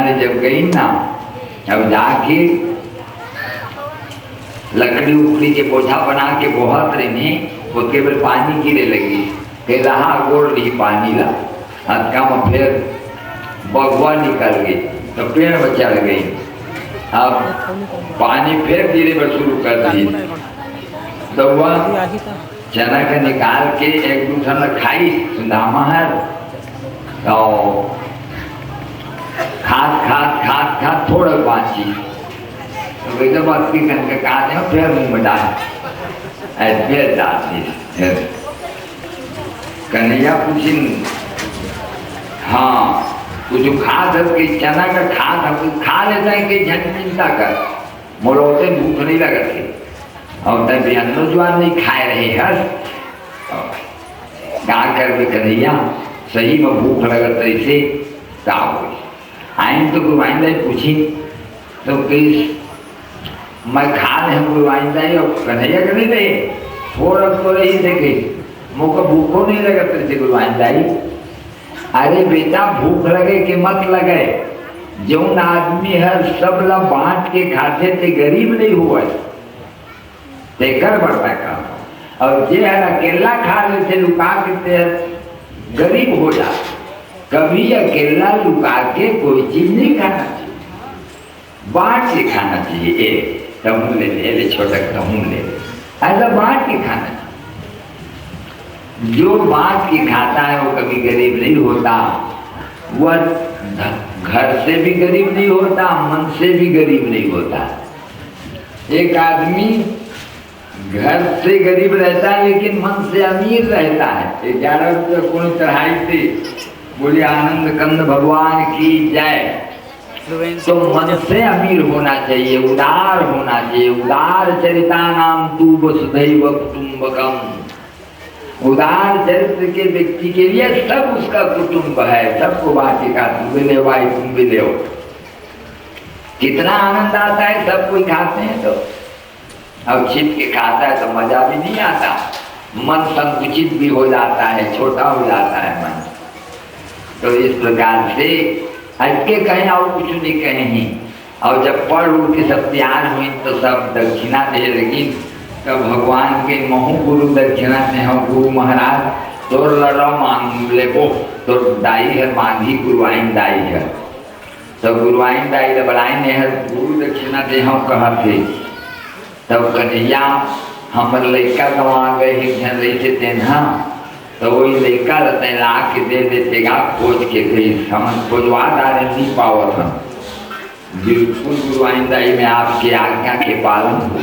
जब गई ना, अब जाके लकड़ी उकड़ी के बोझा बना के बहुत रही, वो केवल पानी गिरे लगी, फिर रहा गोड़ ली पानी ला हल्का में, फिर बगुआ निकल गई तो पेड़ में चढ़ गई। अब पानी फिर गिरे पर शुरू कर दी, तो वह चना का निकाल के एक दूसरे में खाई सुदामा है, तो खाद थोड़ा बाची, तो वैसे बात की करके काटे हो, फिर मुंह में डाल फिर डालती फिर कन्हैया पूछी, हाँ कुछ खाद है चना का खाद हम खा लेता है कि जन चिंता कर, मोलोते भूख नहीं लगती और तब ज्वान नहीं खाए रहे हर गा कर कन्हैया सही में भूख लगत ऐसे का हो। आइन तो गुरुआइंदा पूछी तो किस मैं खा रहे हैं गुरुआइंदा और कन्हैया कर नहीं रहे थोड़ा थोड़ा ही देखे मुझको भूखो नहीं लगा तेरे गुरुआइंदा। अरे बेटा भूख लगे कि मत लगे, जो आदमी है सब ला बांट के खाते थे गरीब नहीं हुआ देखकर बढ़ता काम, और जे है अकेला खा लेते लुका के गरीब हो जा। कभी अकेला लुका के कोई चीज नहीं खाना चाहिए, बांट के खाना चाहिए। एक तहूँ ले ले छोटा तहूँ ले ले, ऐसा बांट के खाना चाहिए। जो बांट के खाता है वो कभी गरीब नहीं होता, वह घर से भी गरीब नहीं होता, मन से भी गरीब नहीं होता। एक आदमी घर से गरीब रहता है लेकिन मन से अमीर रहता है। 11 रुपये कौन चढ़ाई थी, बोले आनंद कंद भगवान की जय। तो मन से अमीर होना चाहिए, उदार होना चाहिए। उदार चरिता नाम तू वसुधैव कुटुंबकम। उदार चरित्र के व्यक्ति के लिए सब उसका कुटुंब है, सबको बांटेगा। तुम भी ले भाई, तुम भी ले। कितना आनंद आता है, सब कोई खाते हैं तो। अब छिप के खाता है तो मजा भी नहीं आता, मन संकुचित भी हो जाता है, छोटा हो जाता है मन। तो इस प्रकार से हटके कहें और कुछ नहीं कहें। और जब पढ़ उड़ के सब तैयार हुई तो सब दक्षिणा दे लगी। तो भगवान के महु गुरु दक्षिणा से हम गुरु महाराज तो लड़ा मांग ले वो तो दाई है, मांगी गुरुआइन दाई है। तो गुरुआइन दाई बलाई ने है गुरु दक्षिणा दे हम कहा थे। तब कन्हैया हमर लड़का गंवा गए रही तेना, तो वही लड़का रहते ला के दे देतेगा खोज के गई, हम खोजवा डाले नहीं पावत हम। बिल्कुल गुरुआइंदाई में आपके आज्ञा के पालन हो।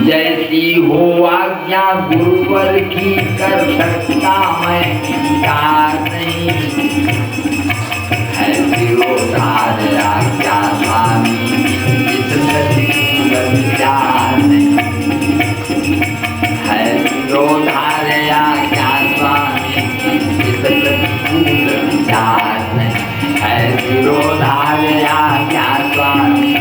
जैसी हो आज्ञा गुरुवर की कर सकता मैं इनकार नहीं, है विरोधार आज्ञा स्वामी विचार नहीं, है विरोधार आज्ञा स्वामी विचार नहीं, है विरोधार आज्ञा स्वामी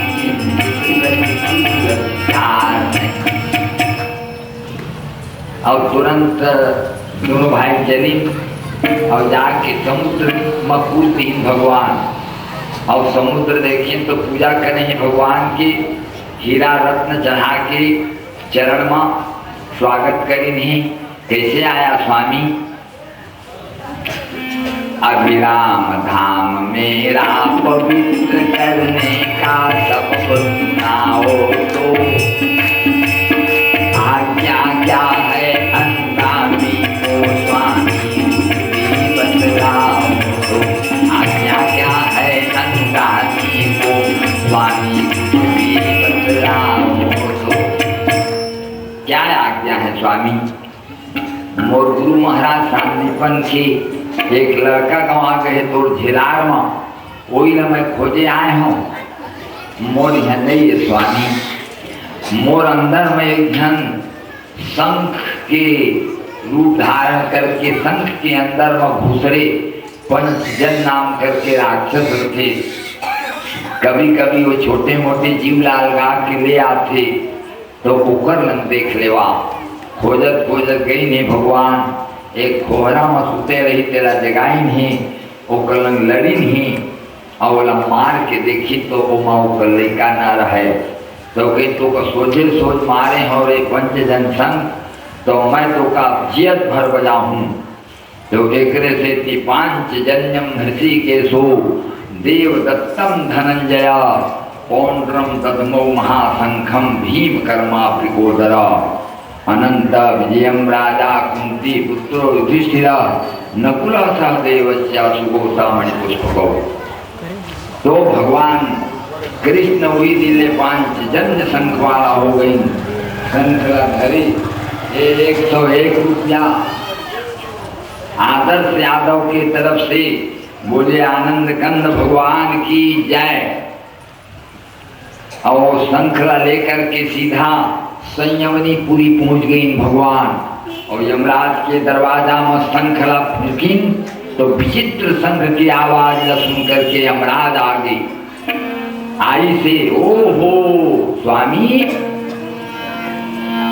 और तुरंत दोनों भाई चली और जाके समुद्र में कूद दी भगवान। और समुद्र देखिए तो पूजा करें भगवान की, हीरा रत्न चढ़ा के चरण में स्वागत करें। नहीं कैसे आया स्वामी, अभिराम धाम मेरा पवित्र करने का सब सुनाओ तो आज्ञा क्या है अंदामी को स्वामी बतलाओ तो आज्ञा क्या है अंदामी को स्वामी बतलाओ तो। क्या आज्ञा है स्वामी? मोर गुरु महाराज सामनेपन की एक लड़का गंवा गए तो झिलार में, वही ना मैं खोजे आए हूँ। मोर यहाँ नहीं है स्वामी, मोर अंदर में एक जन शंख के रूप धारण करके शंख के अंदर में घुसरे पंचजन नाम करके राक्षस थे। कभी कभी वो छोटे मोटे जीव लगा के ले आते तो ओकर लंग देख लेवा। खोजत खोजत गई नहीं भगवान, एक कोहरा में सुते रही तेरा जगाई नहीं, वो कलंग लड़ी नहीं और बोला मार के देखी तो वो माँ वो लड़का ना रहे तो कहीं तो का सोचे सोच मारे और एक पंच जन संग तो मैं तो का जियत भर बजा हूँ तो एकरे से ती पांच जन्यम ऋषिकेशो देव दत्तम धनंजया पौंड्रम तदमो महाशंखम भीम कर्मा प्रिकोदरा अनंत विजयम राजा कुंती पुत्रो युधिष्ठिरा नकुल सहदेव सुगोसा मणिपुष्पको। तो भगवान कृष्ण हुई दिले पांच जन्य शंख वाला हो गई शंखला धरी 101 रुपया आदर्श यादव की तरफ से बोले आनंद कंद भगवान की जय। और शंखला लेकर के सीधा संयमनी पूरी पहुंच गई भगवान और यमराज के दरवाजा में शंखला फूकिन तो विचित्र शंख की आवाज सुन करके यमराज आ गई। आई से ओ हो स्वामी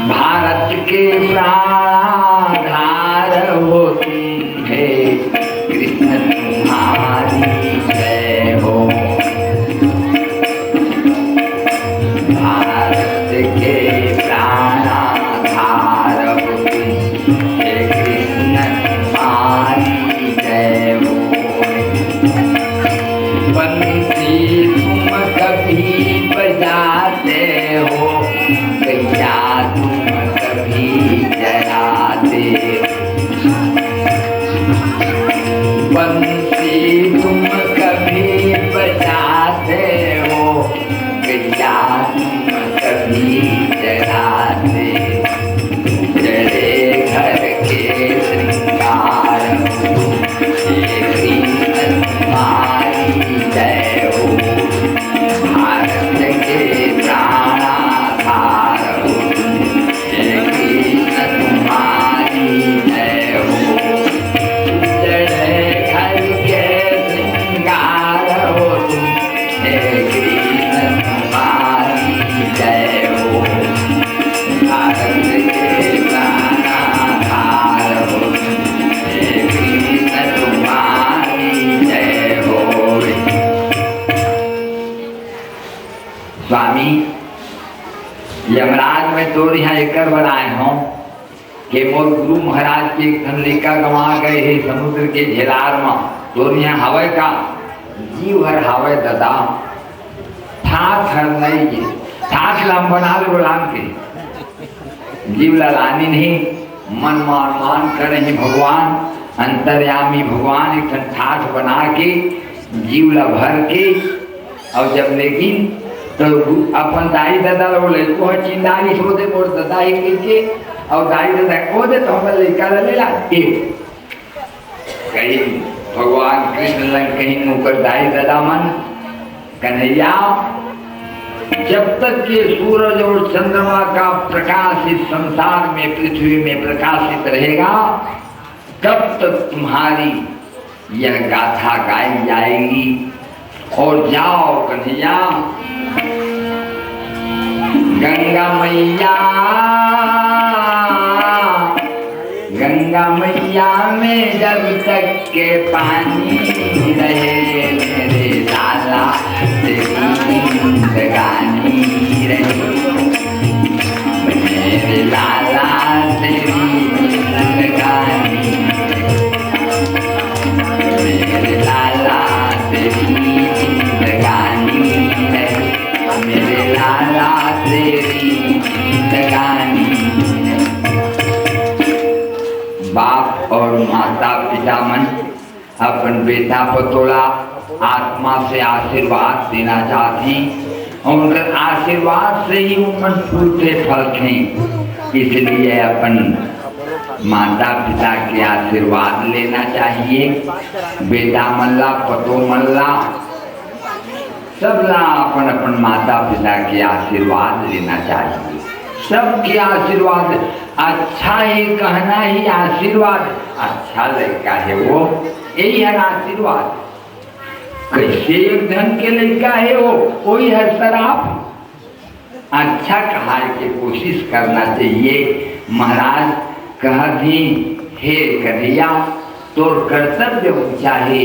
भारत के प्राणाधार हो तुम है कृष्ण तुम्हारी जय हो। भारत के प्राणाधार हो तुम है कृष्ण तुम्हारी जय हो। बंसी तुम कभी बजाते हो गैया तुम कभी जलाते बंसी तुम कभी बजाते हो गैया तुम कभी जलाते जड़े घर के श्रृंगार तुम्हारी जय हो। भारत के प्राणाधार हो कृष्ण तुम्हारी जय हो। जड़े घर के श्रृंगार हो कृष्ण तुम्हारी जय हो। भारत के प्राणाधार हो कृष्ण तुम्हारी जय हो। स्वामी यमराज में तो यहाँ एक बनाए हों कि मोर गुरु महाराज के लेका गवा गए है समुद्र के झेलार में तो यहाँ हवे का जीव हर हवे दादा ठाठ हर नहीं जी ठाठ लाम बना लो लाम के जीव लानी नहीं मन मान करे ही भगवान अंतर्यामी भगवान एक ठाठ बना के जीवला भर के और जब लेकिन तो अपन दाई दादा बोले को चिंदानी सो दे मोर दादा के और दाई दादा को दे तो हम लेकर ले ला के कहीं भगवान कृष्ण लंग कहीं मुकर दाई दादा मन कन्हैया जब तक के सूरज और चंद्रमा का प्रकाश इस संसार में पृथ्वी में प्रकाशित रहेगा तब तक तुम्हारी यह गाथा गाई जाएगी। और जाओ कन्हैया गंगा मैया में जब तक के पानी रहे मेरे लाला तेरी जिंदगानी रहे मेरे लाला तेरी जिंदगानी मेरे लाला तेरी जिंदगानी रहे मेरे लाला तेरी जिंदगानी। बाप और माता पिता मन अपन बेटा पतोला आत्मा से आशीर्वाद देना चाहते और उनके आशीर्वाद से ही उमन फूलते फलते इसलिए अपन माता पिता के आशीर्वाद लेना चाहिए। बेटा मल्ला पतो मल्ला सबला अपन अपन माता पिता के आशीर्वाद लेना चाहिए। सबके आशीर्वाद अच्छा ही कहना ही आशीर्वाद अच्छा लड़का है वो यही है आशीर्वाद। कैसे एक धन के लड़का है वो वही है शराब। अच्छा कहा के कोशिश करना चाहिए। महाराज कहा थी हे कन्हैया तोर कर्तव्य ऊंचा है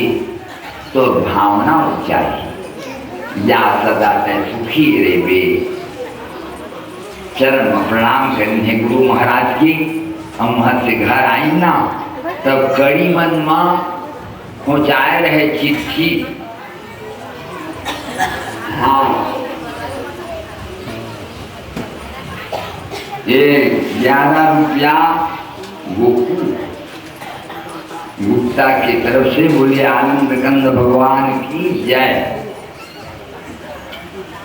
तो भावना चाहिए, या सदा तय सुखी रे बे। चरण में प्रणाम करने गुरु महाराज की। हम वहां से घर आई ना, तब कड़ी मन में पहुँचाए रहे चिट्ठी। हाँ, ये 11 रुपया गोकुल गुप्ता की तरफ से, बोले आनंद कंद भगवान की जय।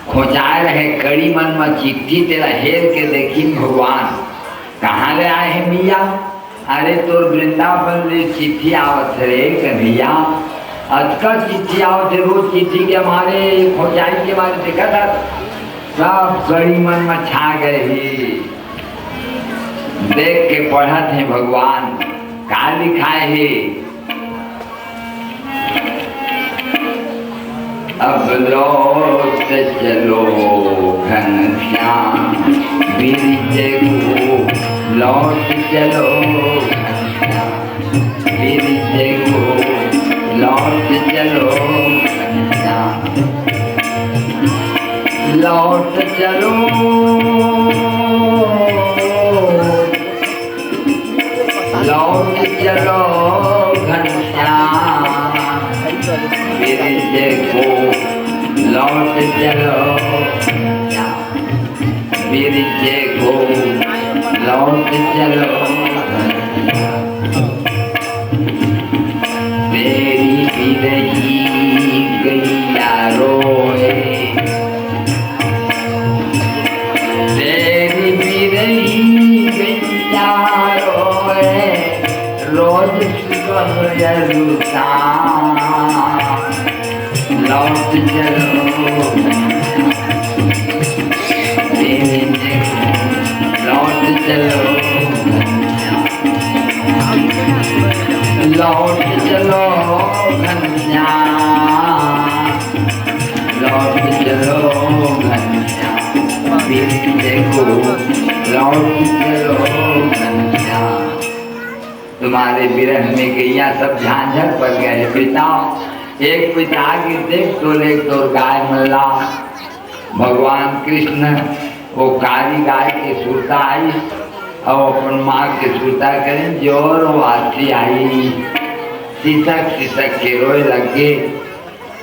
खोचाए रहे कड़ी मन में चिट्ठी, तेरा हेर के देखी भगवान। कहाँ ले आए हैं मिया? अरे तोर वृंदावन ले चिट्ठी आवत रे कन्हैया। अजका चिट्ठी आवत है, रोज चिट्ठी के मारे खोचाई के मारे देखा था, सब कड़ी मन में छा गए ही। देख के पढ़ा थे भगवान, का लिखाए है? अब लौट चलो घनश्याम बिरज को, लौट चलो बिरज को, लौट चलो घनश्याम, लौट चलो, लौट चलो घनश्याम बिरज को, लौट चलो बिरज को, लौट चलो। तेरी बिरही गैया रोए, तेरी बिरही गैया रोए, रोज सुबह शाम, लौट चलो लौट चलो, लौट चलो घनश्याम, लौट चलो घनश्याम बिरज को, लौट चलो घनश्याम। तुम्हारे विरह में गैया सब झांझर पड़ गए पिता। एक पिता की देख तो ले तो गाय मल्ला। भगवान कृष्ण वो काली गाय के सुरता आई और अपन माँ के सुरता करें, जोर वासी आई। सिसक सिसक के रोए लगे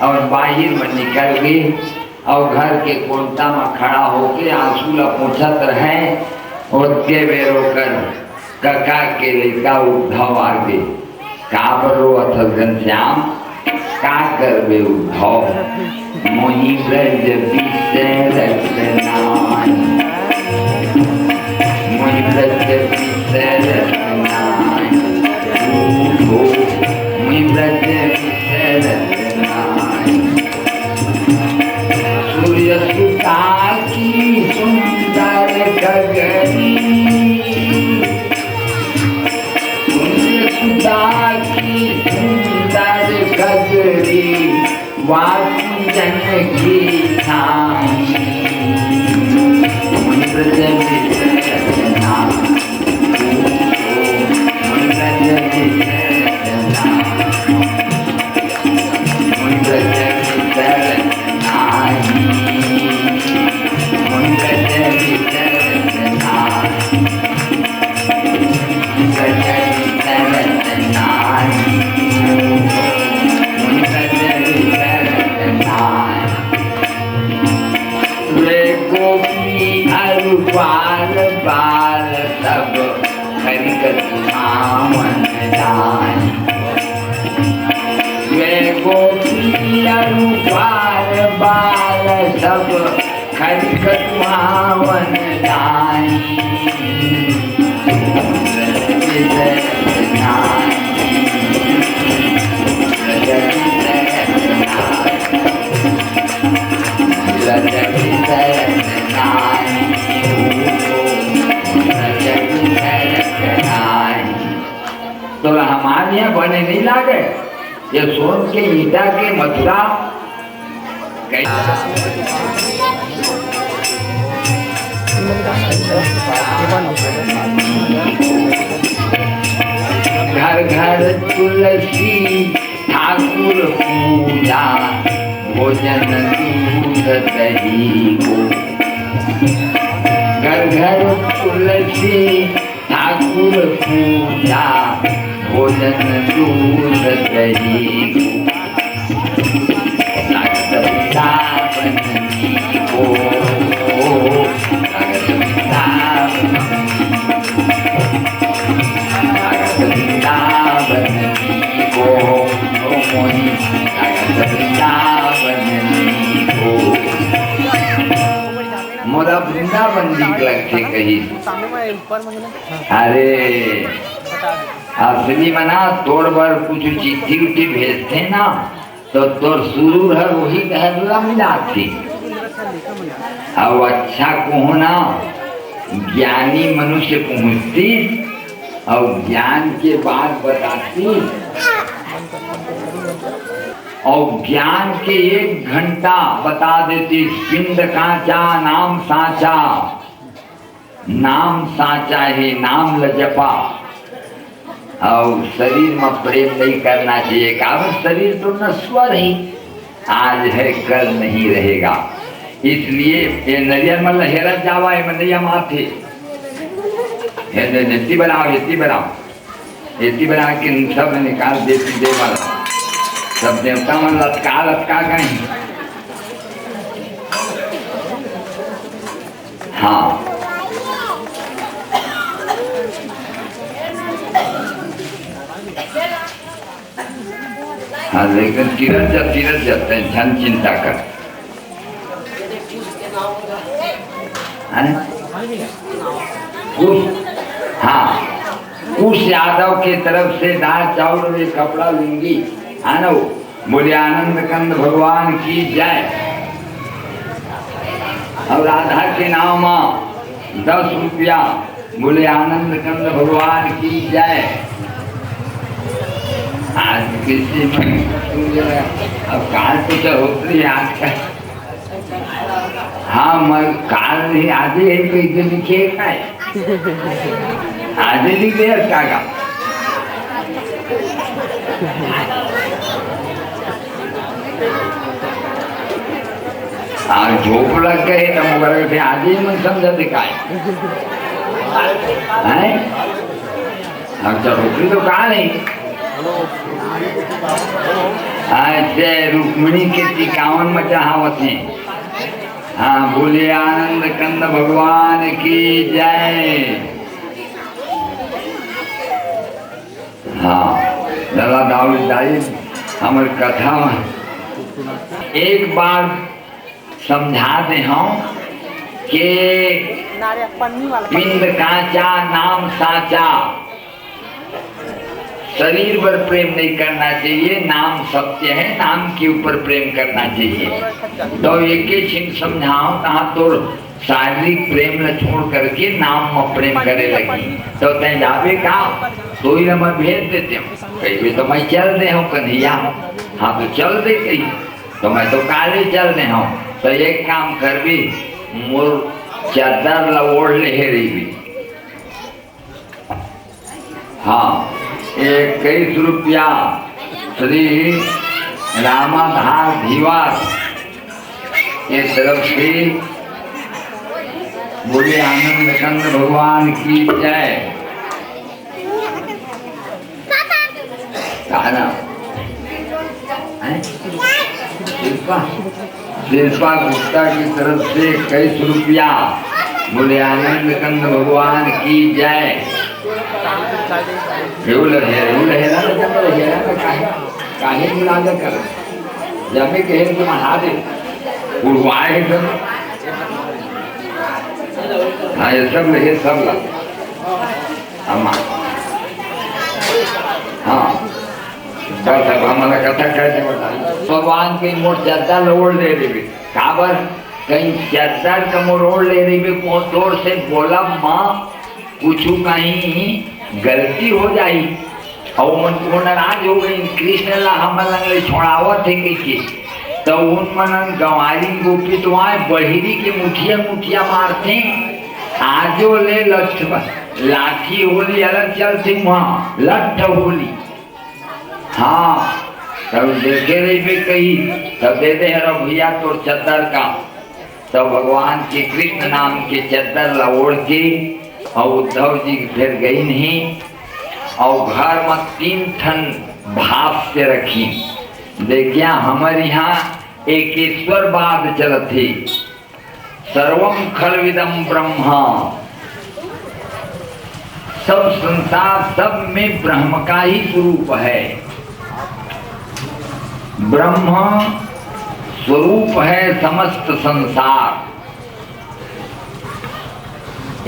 और बाहर में निकल गई और घर के कोंता में खड़ा होके आंसू ला पूछत रहे। और के बेरो कर कका के लेका उद्धव आ गए। का बरो अथल घनश्याम, का करबे उद्धव, मोहि ब्रज बिसरत नाहि, मोहि ब्रज बिसरत नाहि, मोहि ब्रज बिसरत नाहि। सूर्य सुता की सुंदर गगरी, सूर्य सुता की सुंदर गगरी, वाकुंजन की छाई, मोहि ब्रज बिसरत नाहि, मोहि ब्रज बिसरत नाहि, मोहि ब्रज बिसरत नाहि, मोहि ब्रज बिसरत नाहि, ब्रज बिसरत नाहि, मोहि ब्रज बिसरत नाहि। वे गोपी अरु बाल बाल सब हरिकत भावन जान, वे गोपी अरु बाल बाल सब हरिकत भावन जान, ब्रज बिसरत नाहि, ब्रज बिसरत नाहि, ब्रज बिसरत नाहि, ब्रज बिसरत नाहि। तो हमारे यहाँ बने नहीं लागे ये सोन के ईटा के मथुरा घर घर तुलसी ठाकुर पूजा भोजन दूध दही को। घर घर तुलसी ठाकुर पूजा भोजन दूध दही को। वृंदावन को मोरा वृंदावन निकलक थे कही। अरे असली मना तोड़ बार कुछ चिट्ठी उठी भेजते ना तो तोर शुरू है वही कहला मिला थी। अब अच्छा कहना ज्ञानी मनुष्य पहुँचती और ज्ञान के बाद बताती और ज्ञान के 1 घंटा बता देती। पिंड कांचा नाम साचा, नाम साचा है नाम लजपा। और शरीर में प्रेम नहीं करना चाहिए। कारण शरीर तो नश्वर ही, आज है कल नहीं रहेगा। इसलिए ये नरियर में लहरा जावा है मनैया माथे नेती बनाओ हेती बना के सब निकाल देती दे वाला सब देवता मन लटका गए। हाँ हाँ, लेकिन तीरथ जा टेंशन चिंता कर। हाँ, उस यादव के तरफ से दाल चावल में कपड़ा लूंगी है ना। बोले आनंद कंद भगवान की जय। और राधा के नाम 10 रुपया। बोले आनंद कंद भगवान की जय। आज किसी में अब काल तो चढ़ोतरी है आज का। हाँ मैं काल नहीं आज है कोई लिखे का है आज लिख दे का आज झोप लग गए तो मुगर थे आज ही मन समझा दिखाए हैं। अब चढ़ोतरी तो कहा नहीं। ऐसे रुक्मिणी के 51 में चाहवत हैं। हाँ बोले आनंद कंद भगवान की जय। हाँ दादा दाऊदाई हमारे कथा एक बार समझा दे हम कि पिंड कांचा नाम साचा। शरीर पर प्रेम नहीं करना चाहिए, नाम सत्य है, नाम के ऊपर प्रेम करना चाहिए। तो एक ही छिन समझाओ कहाँ तो शारीरिक प्रेम न छोड़ करके नाम में प्रेम करे लगी तो तय जावे का तो ही मैं भेज देते हूँ। कहीं तो मैं चल दे हूँ कन्हैया। हाँ तो चल दे कहीं तो मैं तो काले चल दे हूँ। तो एक काम कर भी मोर चादर लवोड़ ले रही भी। हाँ 21 रुपया श्री रामाधार धीवार के तरफ से बोले आनंद कंद भगवान की जय। शिल्पा गुप्ता की तरफ से 21 रुपया बोले आनंद कंद भगवान की जय। काहे मिलाद कर जब कहे तो मना दे उड़वाए सब। हाँ ये सब लगे सब लग। हाँ बस अब हमारा कथा कैसे बताइए। भगवान की मोट ज्यादा लोड़ ले रही काबर कहीं ज्यादा का मोड़ ले रही तोड़ से बोला माँ कुछ कहीं गलती हो जाई और मन को नाराज हो गई। कृष्ण ला हम लंगले छोड़ावत है कि तो उन मन गंवारी गोपी तो आए बहिरी के मुठिया मारते। आजो ले लाठी होली अलग चलती वहाँ लठ होली। हाँ तब देखे रही भी कही, तब दे दे हरो भैया तो चद्दर का। तब भगवान के कृष्ण नाम के चद्दर लओढ़ के और उद्धव जी फिर गई नहीं और घर में 3 ठन भाप से रखी। देखिया हमारे यहाँ एक ईश्वरवाद चलत थी, सर्वम खलविदम ब्रह्मा, सब संसार सब में ब्रह्म का ही स्वरूप है। ब्रह्म स्वरूप है समस्त संसार,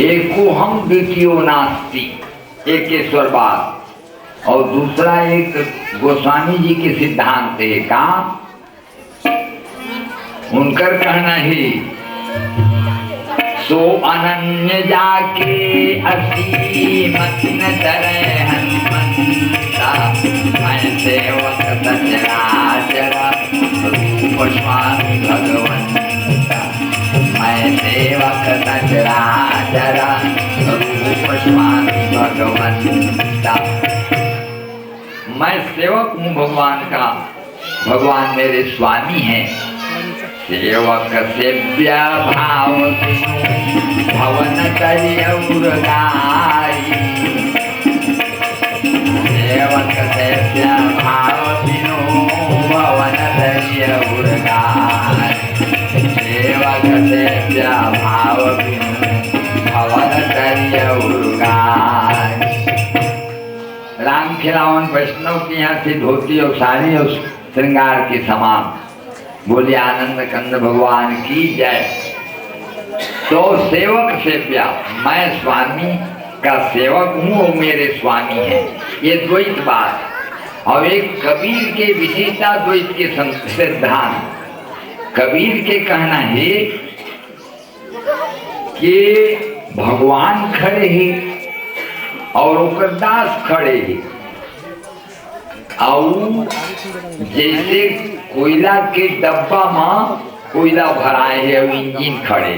एको हम द्वितीयो नास्ति, एक ईश्वरवाद। और दूसरा एक गोस्वामी जी के सिद्धांत है का, उनकर कहना है सो अनन्य जाके असीमत न डरे हनुमंता, मैं सेवक सचराचर रूप स्वामी भगवंता, मैं सेवक सचराचर रूप स्वामी भगवंता। मैं सेवक हूँ भगवान का, भगवान मेरे स्वामी हैं। सेवक सेव्य भाव भवन करियौरगाई, सेवक सेव्य भाव बिनु भवन करियौरगाई, सेवक सेव्य भाव बिनु भवन करियौरगाई। राम खिलावन वैष्णव के यहाँ से धोती और साड़ी और श्रृंगार के समान। बोले आनंद कंद भगवान की जय। तो सेवक सेव्या, मैं स्वामी का सेवक हूँ और मेरे स्वामी हैं, ये द्वैत बात। और एक कबीर के विशेषता द्वैत के सिद्धांत। कबीर के कहना है कि भगवान खड़े हैं और ओकर दास खड़े हैं, और जैसे कोयला के डब्बा में कोयला भराए है और इंजन खड़े।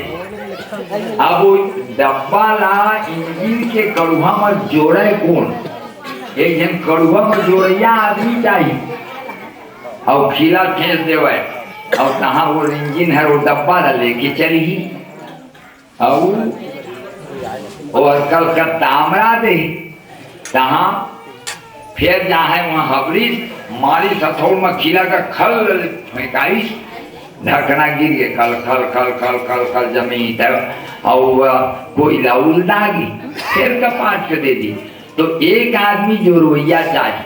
अब वो डब्बा ला इंजन के कड़ुआ में जोड़े कौन? एक जन कड़ुआ में जोड़िया आदमी चाहिए और खीला खींच देवे, और कहाँ वो इंजन है वो डब्बा ला लेके चली। और कलकत्ता हमरा दे तहाँ फिर जहाँ वहाँ हबरी मारी सथौड़ में खीला का खल फेंकाई, ढकना गिर गए, खल खल खल खल खल खल जमीन और कोयला उल्टागी, फिर कपाट के दे दी। तो एक आदमी जो रोइया चाहिए,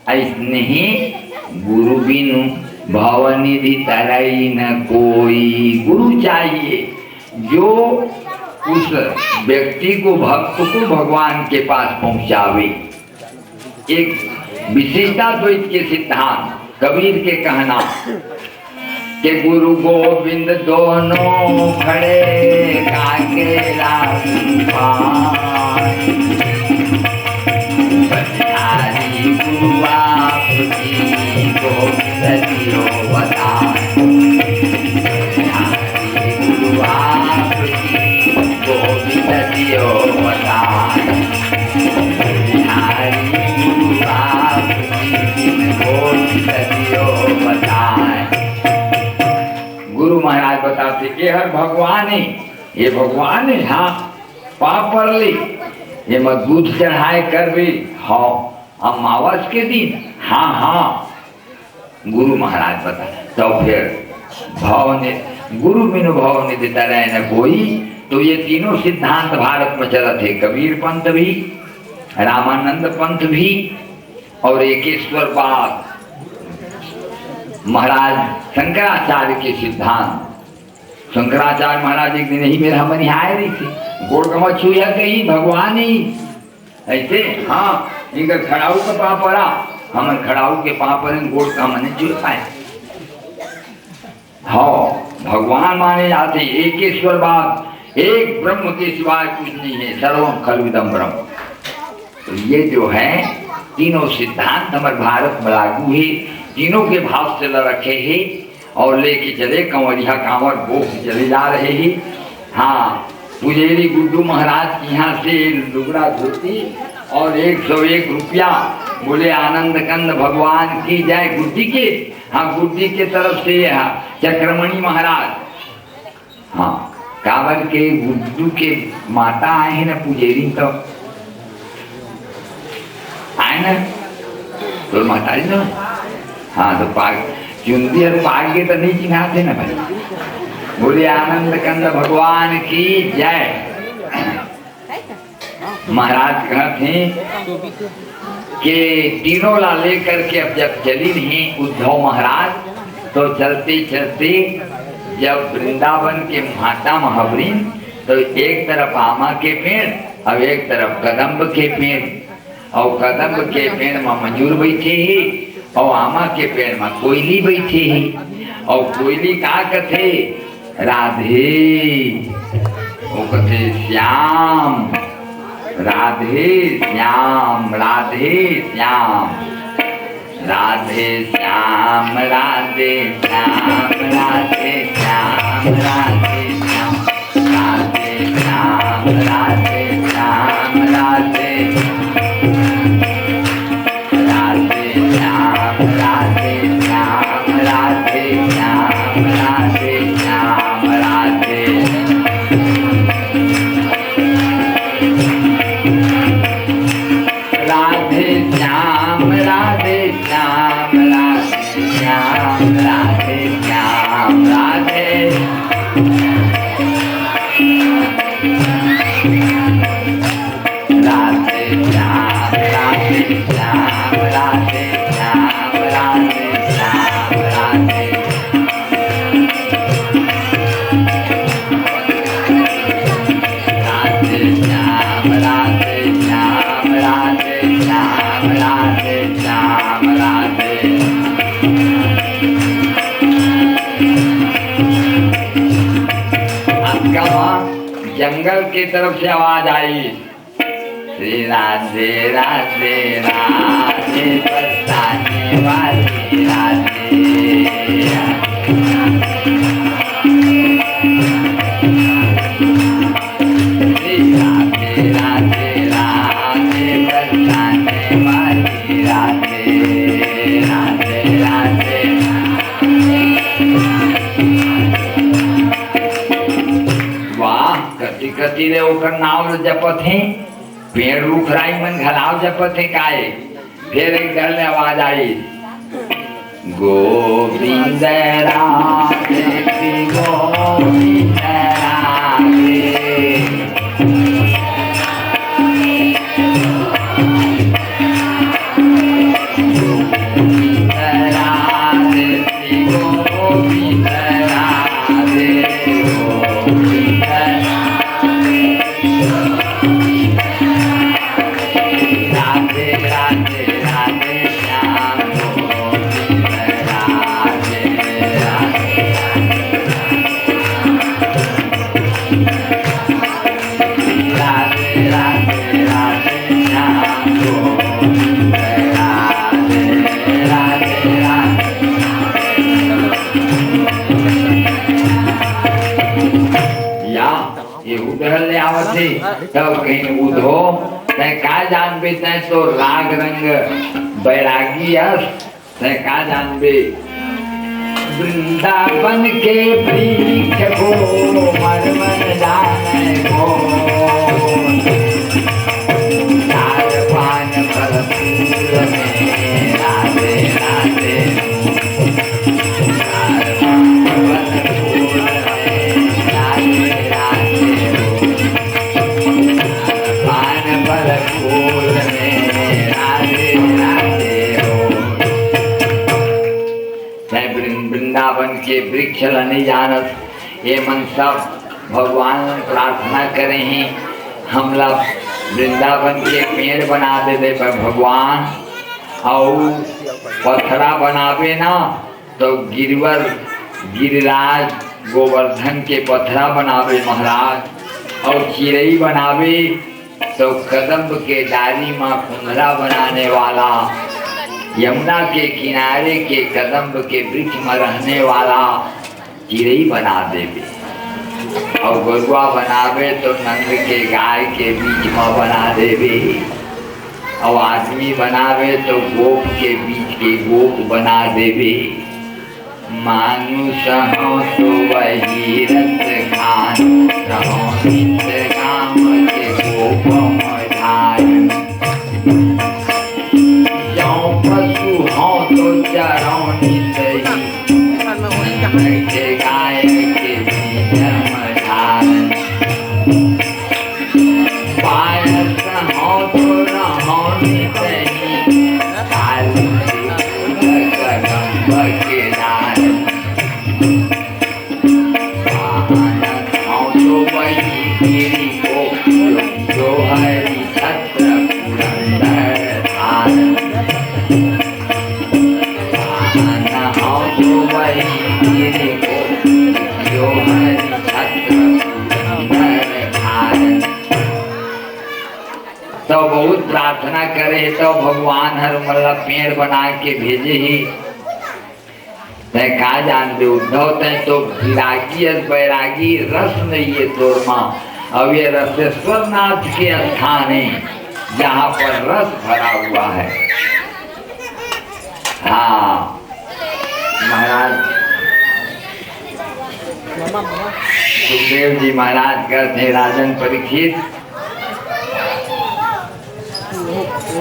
ऐसने ही गुरु बिनु भवनिधि तरई न कोई। गुरु चाहिए जो उस व्यक्ति को, भक्त को भगवान के पास पहुंचावे। एक विशेषता द्वैत के सिद्धांत। कबीर के कहना कि गुरु गोविंद दोनों खड़े काके बलिहारी गुरु आप जी गोविंद दियो बताए, गुरु आप जी गोविंद दियो बताए, गुरु महाराज बताते कि हर भगवान है, ये भगवान है। हाँ पाप पर ली ये मत दूध चढ़ाए कर भी, हाँ अमावस के दिन, हाँ हाँ गुरु महाराज बता। तो फिर भाव ने गुरु बिनु भाव निधि तरह न कोई। तो ये तीनों सिद्धांत भारत में चलत है, कबीर पंथ भी, रामानंद पंथ भी, और एकेश्वरवाद महाराज शंकराचार्य के सिद्धांत। शंकराचार्य महाराज एक दिन ही मेरा हम आए रही थी, गोड़ कमा छुया कहीं भगवान ही ऐसे। हाँ इनका खड़ाऊ का पाप पड़ा, हम खड़ाऊ के पाप पर गोड़ का मैंने छू पाए। हाँ भगवान माने जाते, एकेश्वरवाद, एक ब्रह्म के सिवाय कुछ नहीं है, सर्वम खलविदम ब्रह्म। तो ये जो है तीनों सिद्धांत हमारे भारत में लागू है, तीनों के भाव से रखे हैं और लेके चले कंवरिया कांवर भोग चले जा रहे हैं। हाँ पुजेरी गुड्डू महाराज के यहाँ से लुगड़ा धोती और 101 रुपया बोले आनंद कंद भगवान की जय। गुड्डी के, हाँ गुड्डी के तरफ से चक्रमणि महाराज, हाँ कांवर के गुड्डू के माता आए हैं ना पुजेरी, तो आए ना तो माता जी ना, हाँ तो पाग चुंदी और पागे तो नहीं चिन्हाते ना भाई। बोले आनंद कंद भगवान की जय। महाराज कहते हैं कि तीनों ला लेकर के अब जब चली नहीं उद्धव महाराज, तो चलते चलते जब वृंदावन के माता महावृंद, तो एक तरफ आमा के पेड़ और एक तरफ कदम्ब के पेड़, और कदम्ब के पेड़ में मजूर बैठे ही और आमा के पेड़ में कोयली बैठे ही, और कोयली का कथे राधे, वो कथे श्याम राधे श्याम राधे श्याम राधे श्याम राधे श्याम राधे श्याम राधे श्याम राधे श्याम राधे श्याम राधे राधे श्याम राधे श्याम राधे श्याम राधे श्याम राधे श्याम राधे श्याम राधे श्याम राधे श्याम राधे राधे श्याम राधे श्याम राधे श्याम राधे श्याम राधे राधे श्याम राधे श्याम राधे श्याम राधे श्याम राधे। आपका वहाँ जंगल की तरफ से आवाज आई, श्री राधे राधे राधे बताने वाली राधे राधे राधे राधे बताने वाली राधे राधे राधे। वाह कति कति रे ओकर नाव जपत है, पेड़ रुखराई मन घलाव जपत है काए। फिर एक दल में आवाज आई, गोविंद राधे गोविंद राधे तब कहीं उधो तय का जानबे, तय तो राग रंग बैरागी तय का जानबे। वृंदावन के वृक्ष को मन मन जाने को, चार पान भरपूर में राधे राधे, चार पान भरपूर में राधे राधे, भरपूर में राधे राधे हो। वृंदावन के वृक्ष नहीं जानत, ये मन सब भगवान प्रार्थना करें ही हम लोग वृंदावन के पेड़ बना दे पर भगवान, और पथरा बनावे ना तो गिरवर गिरिराज गोवर्धन के पथरा बनावे महाराज, और चिड़ई बनावे तो कदम्ब के डाली माँ कुंभरा बनाने वाला, यमुना के किनारे के कदम्ब के वृक्ष में रहने वाला चिड़ई बना देवे, और गरुआ बनावे तो नंद के गाय के बीच में बना देवे। और आदमी बनावे तो गोप के बीच के गोप बना देवे। मानुष हो तो वही रत खान, रहो नित काम के गोप धारण। जो पशु हो तो चरो नित ही, गाय के बीजम धारण। पायस हो तो रहो नित ही, काली कदम के धारण। हो तो वही गिरी को जो हरि छत्र पुरंदर धारण। हो तो वही गिरी को जो हरि छत्र पुरंदर धारण। तो बहुत प्रार्थना करे तो भगवान हर मतलब पेड़ बना के भेजे ही। तय कहा जानते उद्धव तय तो विरागी बैरागी रस नहीं ये तोड़मा। अब ये रसेश्वर नाथ के स्थान है जहाँ पर रस भरा हुआ है। हाँ महाराज सुखदेव जी महाराज कहते राजन परीक्षित,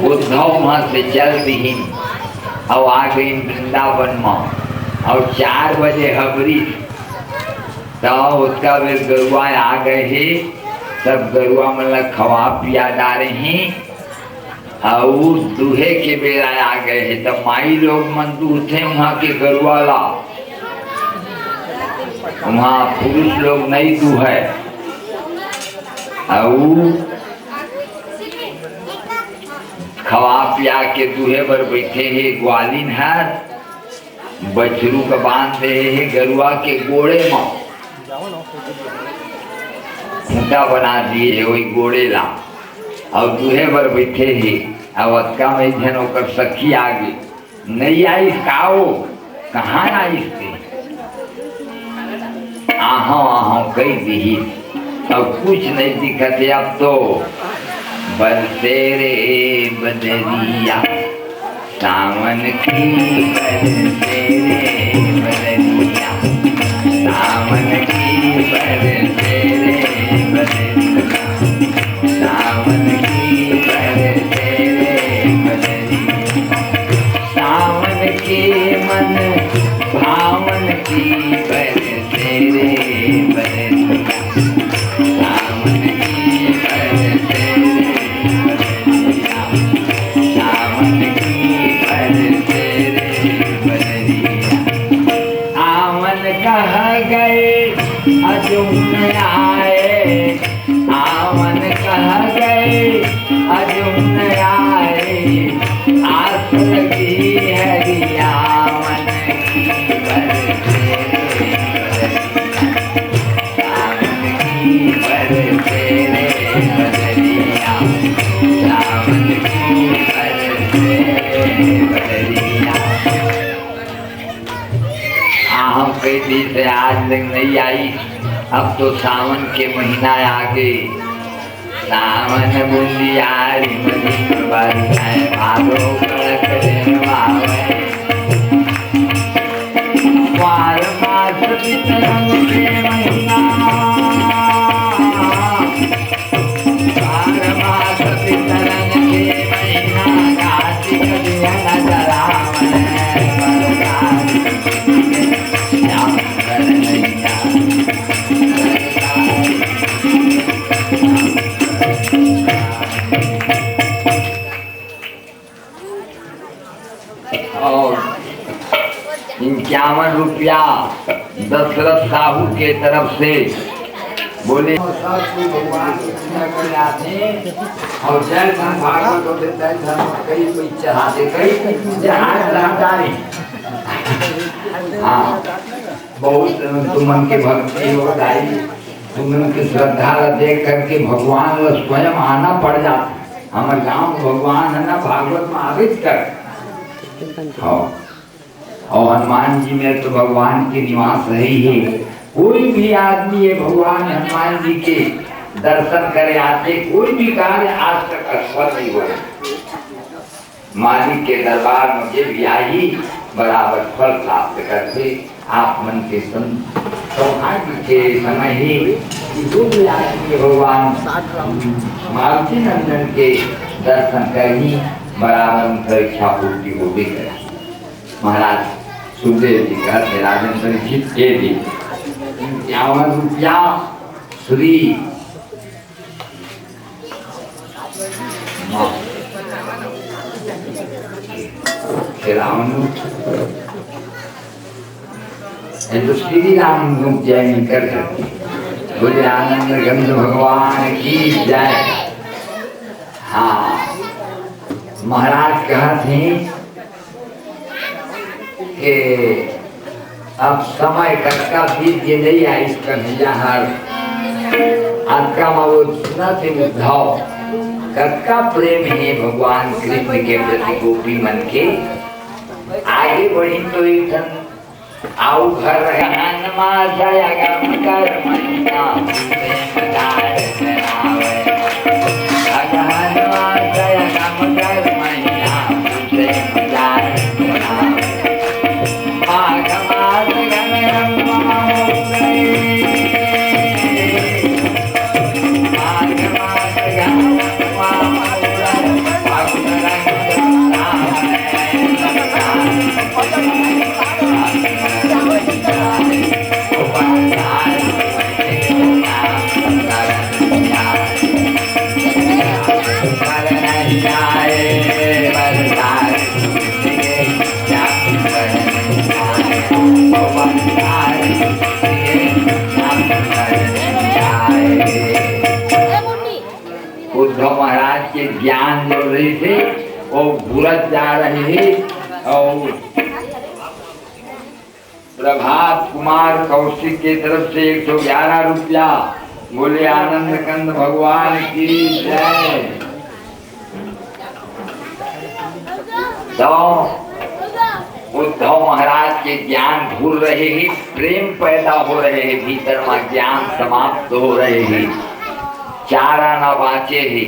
उद्धव वहां से चल दी और आ गई वृंदावन में। और 4 बजे हबरी तो उसका वे गरुआ आ गए ही। सब गरुआ मतलब खवा पिया जा रहे हैं और दूहे के बेरा आ गए हैं। तब माई लोग मन दूहे वहाँ के गरुआ ला, वहाँ पुरुष लोग नहीं दूहे। और खवा पिया के दूहे पर बैठे है। ग्वालिन है बछरू का बांध दे है गरुआ के गोड़े में, खूंटा बना दिए वही गोड़े ला और दूहे पर बैठे है। अब अतका में जन होकर सखी आ गई, नहीं आई काओ कहाँ आई थे, आहो आहो कही दी। अब कुछ नहीं दिखत है। अब तो बरसेरे बदरिया सावन की, बरसेरे बदरिया सावन की, बरसेरे बदरिया सावन की, बरसेरे बदरिया सावन के मन भावन की, बरसेरे बदरिया सावन की, बरसेरे कह गए अर्जुन आए, आवन कह गए अर्जुन आए। आस लगी है आवन की, बरसेरे सावन की, बरसेरे बदरिया सावन की, बरसेरे बदरिया। हम कई दिन से आज तक नहीं आई। अब तो सावन के महीना आ गए। सावन बुंदियारी मधी बरसाए, भादो कड़क रेवावे। पार मास बितरंग के महीना, पार मास बितरंग के महीना। कार्तिक दिया जलावे और 51 रुपया दशरथ साहू के तरफ से बोले भगवान और जय भागवत कई कोई चढ़ाते कई जहाज। हाँ बहुत तुमन के भक्ति हो गाई, तुमन की श्रद्धा देख करके भगवान वो स्वयं आना पड़ जाता। हमारे गांव भगवान है ना भागवत में आवित कर। और हनुमान जी में तो भगवान के निवास रही है। कोई भी आदमी है भगवान हनुमान जी के दर्शन करे आते, कोई भी कार्य आज तक असफल नहीं हुआ। मालिक के दरबार में के ब्याही बराबर फल प्राप्त करते। आप मन के सौभाग्य के समय ही भगवान मारुति नंदन के दर्शन करनी बराबर उनका इच्छा पूर्ति हो भी गया। महाराज सुखदेव जी का राजन परीक्षित के भी 51 रुपया श्री श्री राम जय कर बोले आनंद गंध भगवान की जय। हाँ महाराज कहते हैं कि अब समय कटका बीत ये नहीं आई इस कन्हैया हर आपका वो सुना थे उद्धव कटका प्रेम है भगवान कृष्ण के प्रति गोपी मन के। आगे बढ़ी तो एक धन आओ घर उद्धव महाराज के ज्ञान जो रही थे वो बुरत जा रहे थे। और प्रभात कुमार कौशिक के तरफ से 111 रुपया बोले आनंद कंद भगवान की जय। तो उद्धव महाराज के ज्ञान भूल रहे हैं, प्रेम पैदा हो रहे हैं, भीतर में ज्ञान समाप्त हो रहे हैं, चारा न बाचे ही।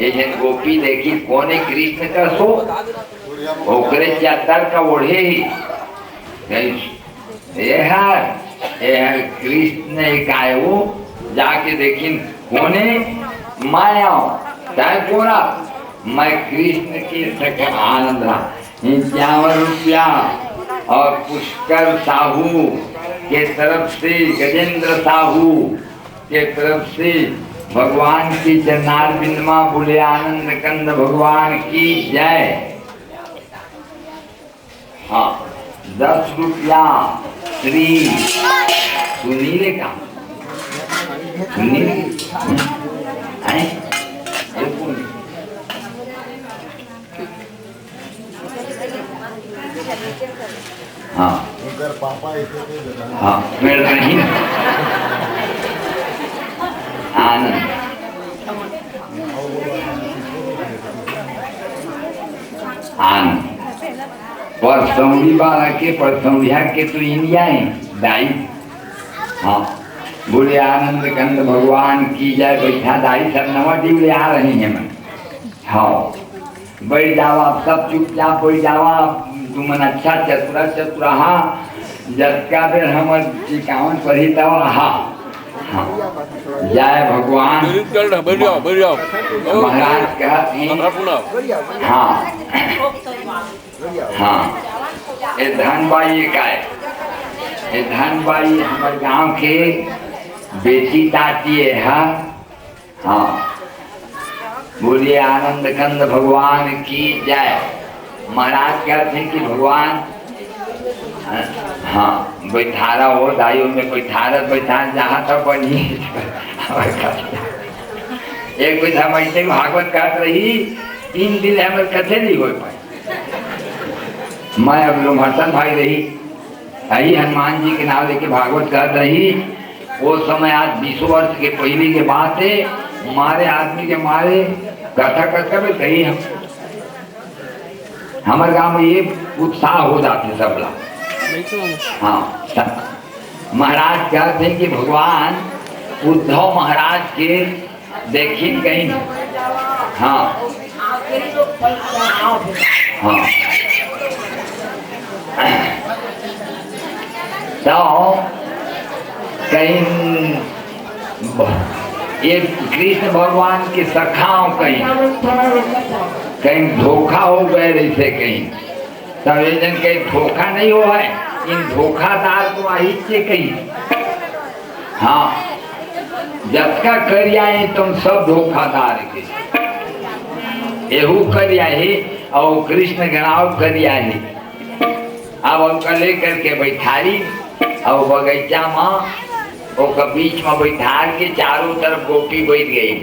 ये जन गोपी देखी कोने कृष्ण का सो ओकरे चादर का ओढ़े ही ये है कृष्ण का वो जाके देखी कोने माया चाहे पूरा मैं कृष्ण की सके आनंद रहा। 51 रुपया और पुष्कर साहू के तरफ से गजेंद्र साहू के तरफ से भगवान की चरणार बिंदमा बोले आनंद कंद भगवान की जय। हाँ 10 रुपया श्री सुनील का सुनील हाँ हाँ मिल रही आनंद आनंद परसौड़ी वाला के परसौड़िया के तो इंडिया है दाई। हाँ बोले आनंद कंद भगवान की जय। बैठा दाई सब नवा डिबले आ रहे हैं मैं। हाँ बैठ जावा सब चुपचाप बैठ जावा तुमन अच्छा चतुरा चतुरा। हाँ जटका बेर हमर चिकावन पढ़ी तब हाँ हाँ जय भगवान महाराज कहते हैं। हाँ हाँ ये धनबाई का है। ये धनबाई हमारे गांव के बेटी ताती है। हाँ बोलिए आनंद कंद भगवान की जय। महाराज कहते हैं कि भगवान हाँ बैठारा हो दाइयों में बैठा जहाँ तक बनी। एक बैठा मैं भागवत कहत रही 3 दिन हमारे कथे नहीं हो पाए। मैं अब लोमहर्षण भाई रही आई हनुमान जी के नाम लेके भागवत कहत रही। वो समय आज 20 वर्ष के पहले के बात है। मारे आदमी के मारे कथा कथा में कही हमारे गांव में ये उत्साह हो जाते सब लोग। हाँ महाराज कहते हैं कि भगवान उद्धव महाराज के देखी कहीं हाँ हाँ तो कहीं ये कृष्ण भगवान की सखाओं कहीं धोखा हो गए ऐसे कहीं तब ये जन कहीं धोखा नहीं हुआ है इन धोखादार को आहित्य कहीं। हाँ जब का करिया है तुम सब धोखादार के एहू करिया है और कृष्ण गणाव करिया है। अब उनका लेकर के बैठारी और बगीचा में ओका बीच में बैठा के चारों तरफ गोपी बैठ गई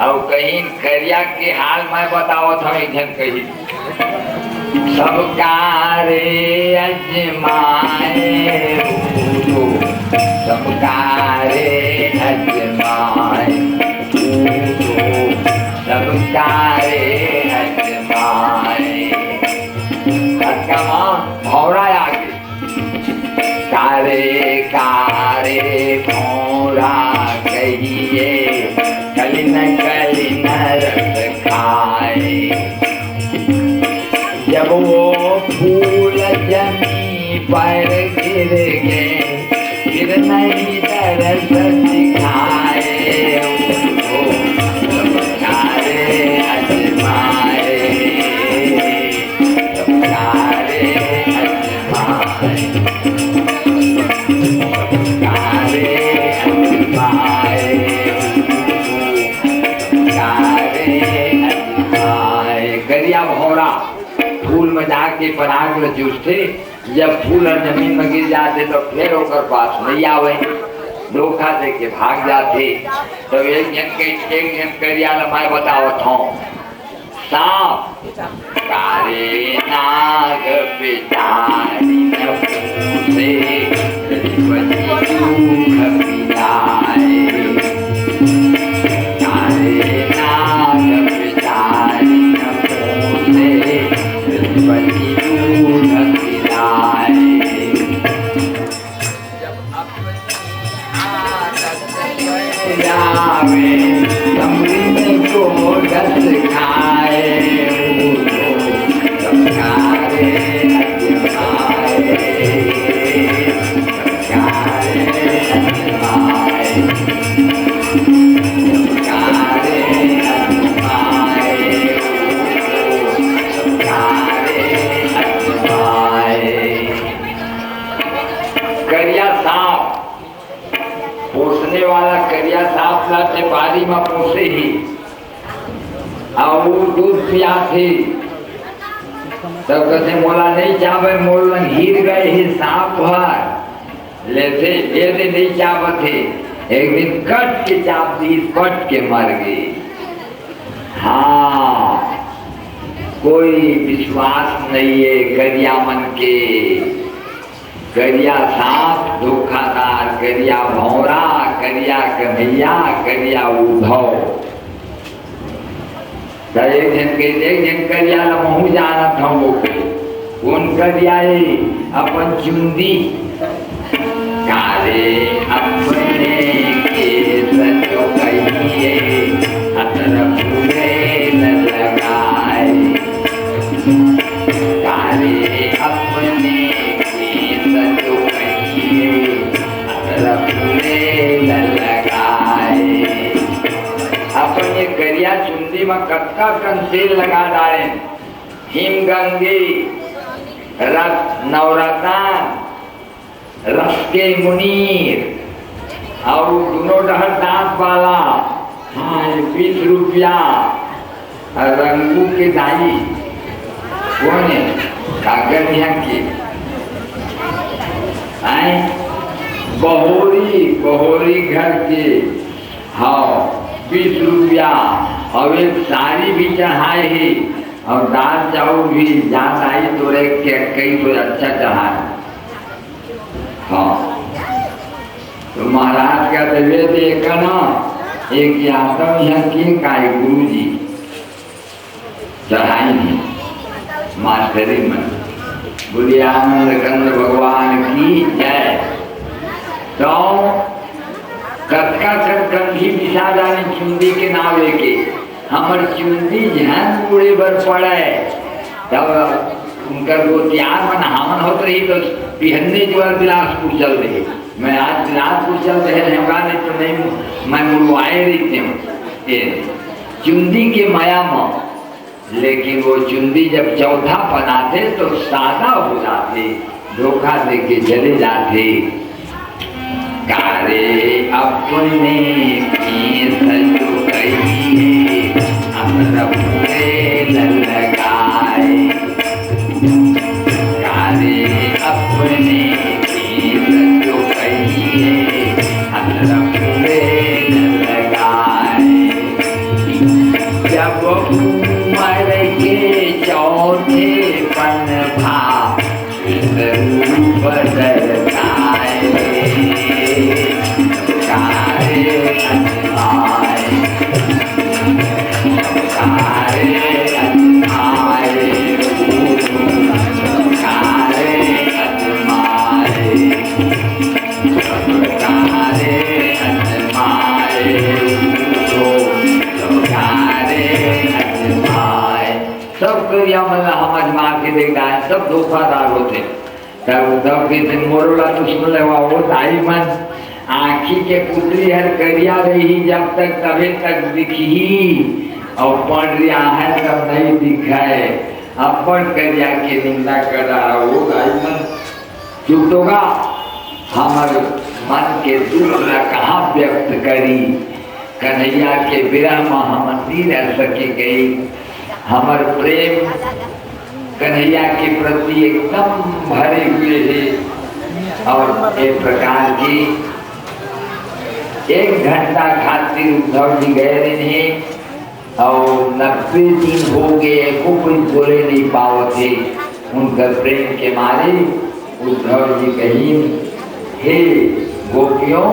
और कहीं करिया के हाल में बताओ था इधर कहीं सबका रे अजमाए सबका रे अजमाए सबका रे अजमाए भौरा आगे कारे कारे भौरा कहिए कलिन रस खाए जब वो फूल जमी पर गिर गए फिर नहीं दरस दिखाए सबका रे अजमाए सबका रे अजमाए करिया भौरा फूल में जाके पराग में जूझते जब फूल और जमीन में गिर जाते तो फिर होकर पास नहीं आवे धोखा दे के भाग जाते। तो एक जन करिया मैं बताओ था सांप कारे नाग पिटारी से पारी में पोसे ही और दूध पिया थे तब कहते मोला नहीं चावे मोल हीर गए ही सांप भर लेते लेते नहीं चावते एक दिन कट के चाप दी कट के मर गई। हाँ कोई विश्वास नहीं है करिया मन के करिया सांप धोखादार करिया भौरा करिया कन्हैया करिया उद्धव। एक जन करिया महू जाना था वो कौन करिया अपन चुंदी कारे अपने के सचो कहिए अतरफ न लगाए कारे अपने अपने करिया चुंदी में कत्का कंसेल लगा डाले हिम गंगे रस नवरत्न रस के मुनीर और दोनों डहर दांत वाला 20 रुपया रंगू के दाई कौन है कागज की बहोरी घर के। हाँ 20 रुपया और एक साड़ी भी चढ़ाए है और दाल चावल भी जात आई तो एक कई तो अच्छा चढ़ाए। हाँ तो महाराज का तबियत एक ना एक यादव यहाँ की काय गुरु जी चढ़ाई है मास्टरी में बोलिए आनंद कंद भगवान की जय। तो कटका कर कंधी बिछा डाली चुंदी के नावे के हमार चुंदी ध्यान पूरे भर पड़े तब उनकर वो त्यार मन हामन होत रही तो पिहन्ने जो है बिलासपुर चल रही। मैं आज बिलासपुर चल रहे हमरा नहीं तो नहीं मैं मुड़वाए रहते हूँ चुंदी के माया में। लेकिन वो चुंदी जब चौथा बनाते तो सादा हो जाते, धोखा दे के चले जाते। कारे अपने सजो कहिए अपना पूरे लगाए, कारे अपने सजो कहिए अपना पूरे लगाए। जब उमर के चौथे पन भा बदलताए, कारे अजमाए, कारे अजमाए, कारे अजमाए, कारे अजमाए, सब क्रिया मतलब हम अजमा के देखा है, सब धोखादार होते। तब उद्धव के दिन मोरोला तो सुन ले वो ताई मन आँखी के पुतली हर करिया रही जब तक तभी तक दिखी और पढ़ रहा है तब नहीं दिखाए। अपन करिया के निंदा कर रहा वो ताई मन चुप होगा। हमारे मन के दुख कहाँ व्यक्त करी, कन्हैया के विरह में हम नहीं रह सके गई। हमार प्रेम कन्हैया के प्रति एकदम भरे हुए है और एक प्रकार की 1 घंटा खातिर उद्धव जी गए नहीं और 90 दिन हो गए को कोई बोले नहीं पावते। उनका प्रेम के मारे उद्धव जी कही हे गोपियों,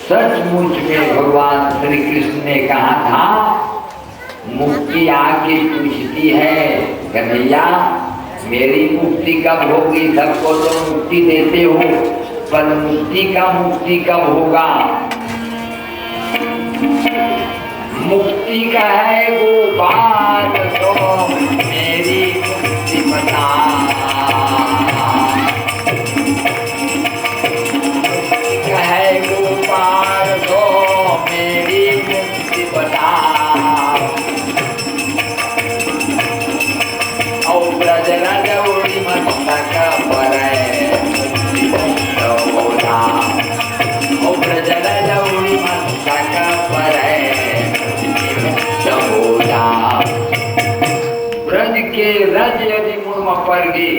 सचमुच में भगवान श्री कृष्ण ने कहा था मुक्ति आके पूछती है कन्हैया मेरी मुक्ति कब होगी। सबको तो मुक्ति देते हो पर मुक्ति कब होगा। मुक्ति का है वो बात तो मेरी मुक्ति बता, मुक्ति का है वो बात तो मेरी मुक्ति बता। ब्रज के रज यदि मुर्म पर गई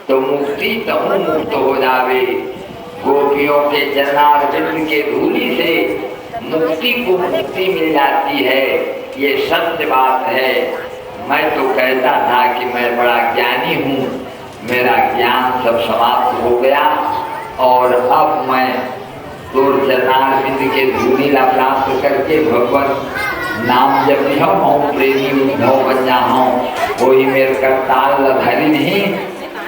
तो मुक्ति तहु मुक्त हो जावे। गोपियों के चरणारविंद के धूलि से मुक्ति को मुक्ति मिल जाती है, ये सत्य बात है। मैं तो कहता था कि मैं बड़ा ज्ञानी हूँ, मेरा ज्ञान सब समाप्त हो गया और अब मैं तोर चरणारविंद के धूलि ला प्राप्त करके भगवत नाम जब हम प्रेमी उद्धव बन जाऊँ वही मेरे करताल धरी नहीं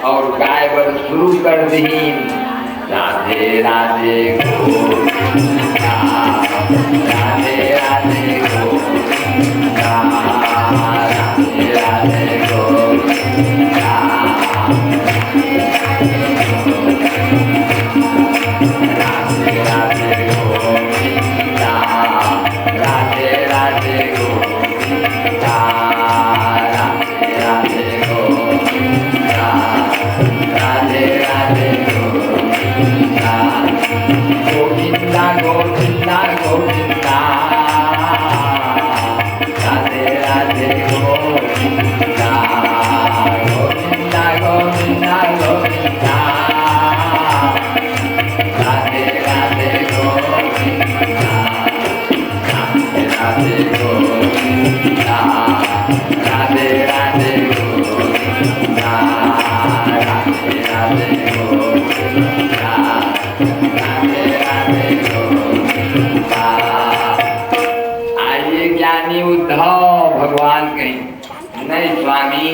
और गाय बर शुरू कर दी। राधे राधे गोविंदा, राधे राधे गोविंदा, राधे राधे गोविंदा, राधे राधे गोविंदा, राधे राधे गोविंदा, राधे राधे गोविंदा, राधे राधे गोविंदा, गोविंदा गोविंदा गोविंदा, राधे राधे गोविंदा, गोविंदा गोविंदा गोविंदा, राधे राधे गोविंदा, राधे राधे गोविंदा, राधे राधे गोविंदा, राधे राधे गोविंदा, राधे राधे गोविंदा। आइए ज्ञानी उद्धव भगवान कहीं नहीं स्वामी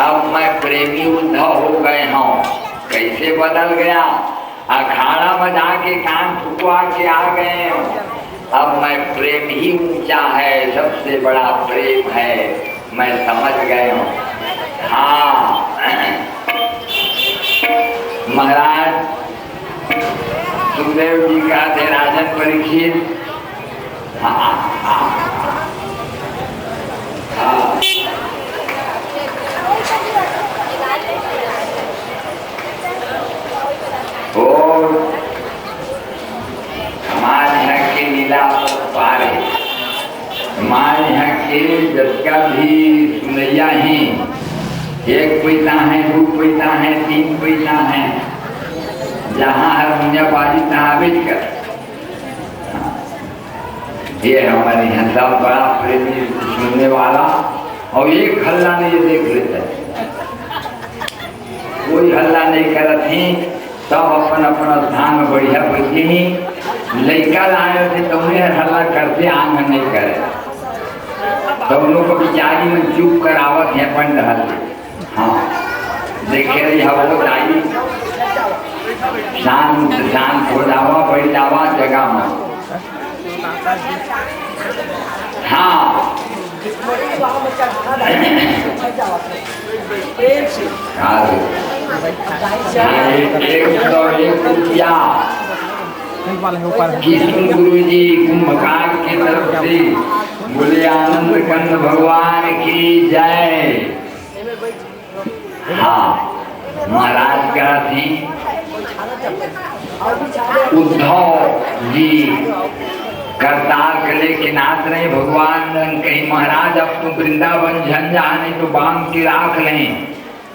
अब मैं प्रेमी उद्धव हो गए हूँ। कैसे बदल गया, अखाड़ा में जाके कान फुकवा के आ गए हो। अब मैं प्रेम ही ऊंचा है, सबसे बड़ा प्रेम है, मैं समझ गया हूँ। हाँ महाराज सुखदेव जी का थे राजन परीक्षित। हाँ हाँ हाँ और हमारे यहाँ के लीला पार है। हमारे यहाँ के जब का भी सुनैया ही 1 पैसा है, 2 पैसा है, 3 पैसा है, जहाँ हारमोनिया बाजी तहाँ बेच कर। ये हमारे यहाँ सब बड़ा प्रेमी सुनने वाला, और एक हल्ला नहीं देख लेता, कोई हल्ला नहीं करती, सब अपन अपना स्थान में बढ़िया बैठे ही। लड़का लाए थे तो उन्हें हल्ला करते, आंग नहीं करे, तो उन लोग को बिचारी में चुप करावत है पंड हल्ले। हाँ देखे रही हम लोग आई शांत शांत हो जावा, बैठ जावा जगह में। हाँ कृष्ण गुरु जी कुंभकार की तरफ से बोले आनंद कंद भगवान की जय। हाँ महाराज क्या थी, उद्धव जी करतार गले के नाथ रहे भगवान, कहीं महाराज अब तो वृंदावन झंझाने तो बांध के राख लें,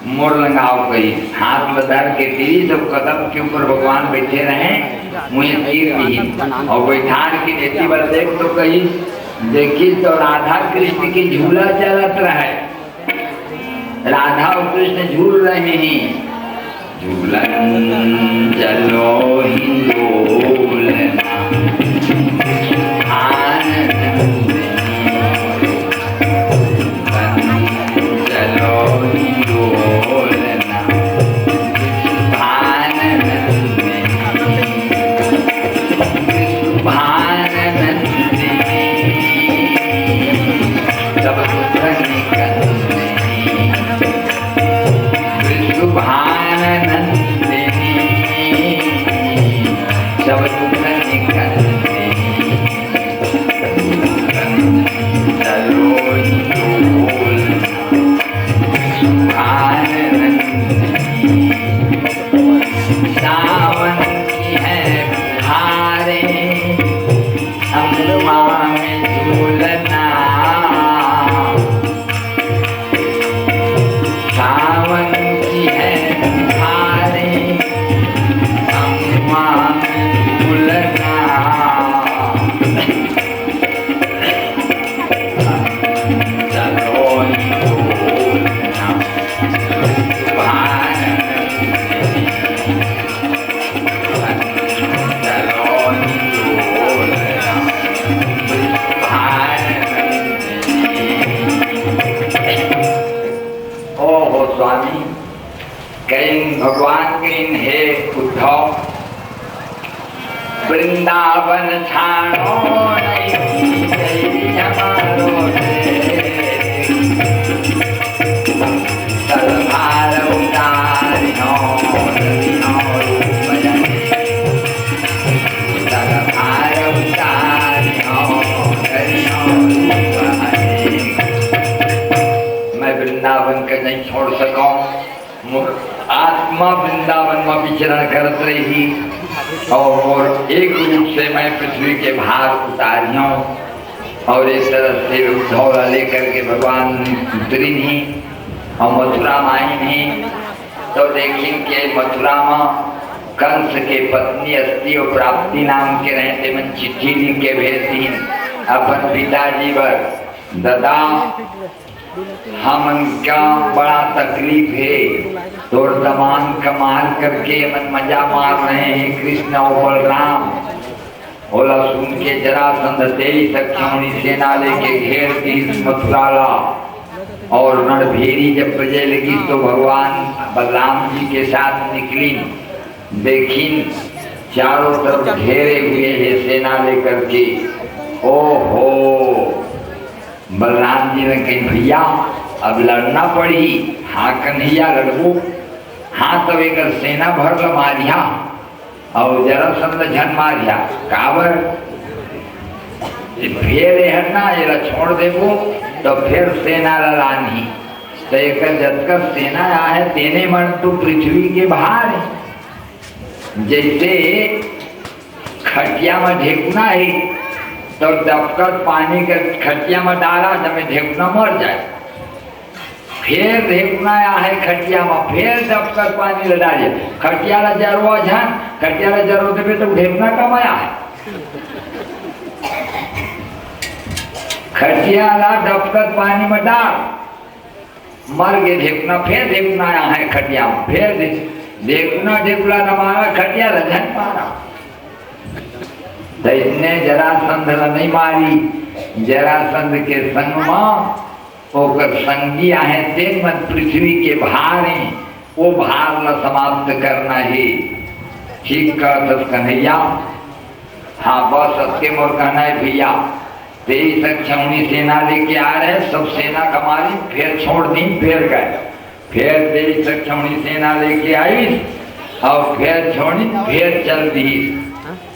मोर लगाओ कहीं हाथ में धर के तीरी, सब कदम के ऊपर भगवान बैठे रहे, मुझे तीर नहीं और बैठान की नेति पर देख तो कहीं देखी तो राधा कृष्ण की झूला चलत रहे, राधा और कृष्ण झूल रहे हैं। झूलन चलो हिंदोलना भगवान कहीं हे उद्धव वृंदावन छाड़ो भार उतारियो भार उतारियो मैं वृंदावन के नहीं छोड़ सका, आत्मा वृंदावन में विचरण करत रही और एक रूप से मैं पृथ्वी के भार उतारियों और इस तरह से उद्धव लेकर के भगवान उतरी नहीं और मथुरा में आई नहीं। तो देखिए कि मथुरा में कंस के पत्नी अस्ति और प्राप्ति नाम के रहते मन चिट्ठी लिख के भेजती अपन पिताजी पर, दादा हम क्या बड़ा तकलीफ है, तो दमान कमाल करके मन मजा मार रहे हैं कृष्ण और बलराम। बोला सुन के जरासंध तेरी सख्याणी सेना लेके घेर दी मथुरा ला, और रणभेरी जब बजे लगी तो भगवान बलराम जी के साथ निकली, देखी चारों तरफ घेरे हुए है सेना लेकर के, ओहो, बलराम जी ने कही भैया अब लड़ना पड़ी। हाँ कन्हैया लड़बो। हाँ तब एक सेना भर ल मारिया और जरासंध झन मारिया काबर फिर हटना ये छोड़ देबो तो फिर सेना लड़ानी। तो एक जतकर सेना है तेने मन तो पृथ्वी के बाहर जैसे खटिया में ढेकुना है तो दबकर पानी के खटिया में डाला जब ढेकुना मर जाए, फिर ढेकुना है खटिया में फिर दबकर पानी में डालिए, खटिया ला जरवा झन खटिया ला जरो देवे तो ढेकुना कमाया है। खटिया ला दबकर पानी में डाल मर गए ढेकुना, फिर ढेकुना आया है खटिया में, फिर ढेकुना ढेकुला न मारा खटिया ला झन मारा। तो इसने जरासंध नहीं मारी। जरासंध के संग में ओकर संगिया है तेन मन पृथ्वी के भार हैं, वो भार ला समाप्त करना है। ठीक कहत कन्हैया। हाँ बस सबके मोर कहना है भैया 23 छवनी सेना लेके आ रहे, सब सेना कमारी फिर छोड़ दी फिर गए, फिर 23 छवनी सेना लेके आई और फिर छोड़ी फिर चल दी।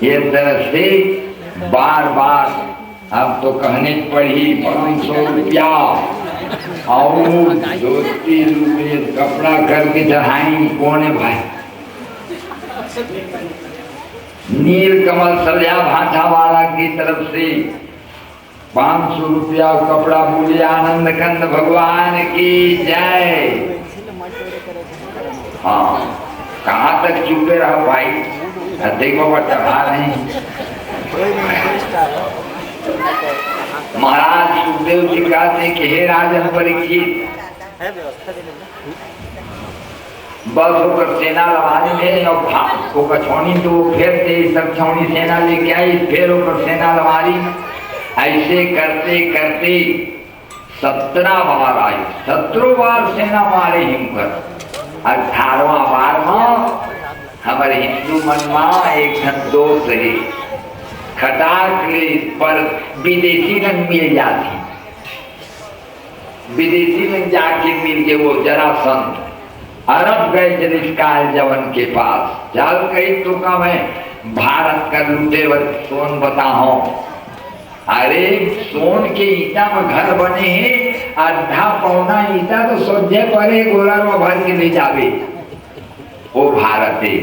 ये तरह से बार बार अब तो कहने पड़ी 500 रुपया और 2-3 रुपये कपड़ा करके चढ़ाई कोने भाई। नील कमल सरिया भाटा वाला की तरफ से 500 रुपया कपड़ा। बोले आनंद कंद भगवान की जय। हाँ कहाँ तक चुपे रहो भाई, देखो चढ़ा नहीं। महाराज सुखदेव जी कहते कि हे राजन परीक्षित बस होकर सेना लड़ाने में और छोड़ी तो फिर से सब छोड़ी सेना लेके आई, फिर होकर सेना लड़ाई। ऐसे करते करते 17 बार आई, 17 बार सेना मारे हिमकर। 18वां बार में हमारे हिंदू मन में एक दोस्त है खटाक पर विदेशी रंग मिल जाती, विदेशी रंग जाके मिल के वो जरासंध अरब गए जनिष्काल जवन के पास। चल कही तो का मैं भारत का लूटे सोन बताओ। अरे सोन के ईटा में घर बने हैं, आधा पौना ईटा तो सोझे परे गोला में भर के ले जावे। वो भारत है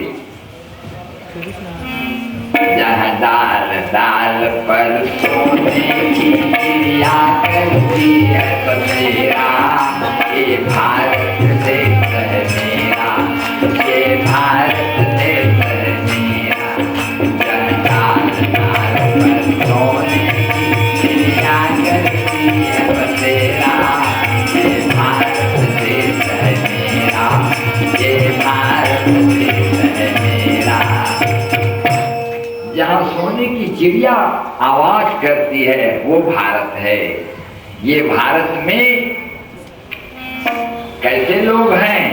जहाँ दाल दाल पर सोने की चिड़िया करती है बसेरा। ये भारत देश है मेरा, ये भारत देश है मेरा। जहाँ दाल दाल पर सोने की चिड़िया करती है बसेरा। ये भारत देश है मेरा, ये भारत देश है मेरा। जहाँ सोने की चिड़िया आवाज करती है वो भारत है। ये भारत में कैसे लोग हैं,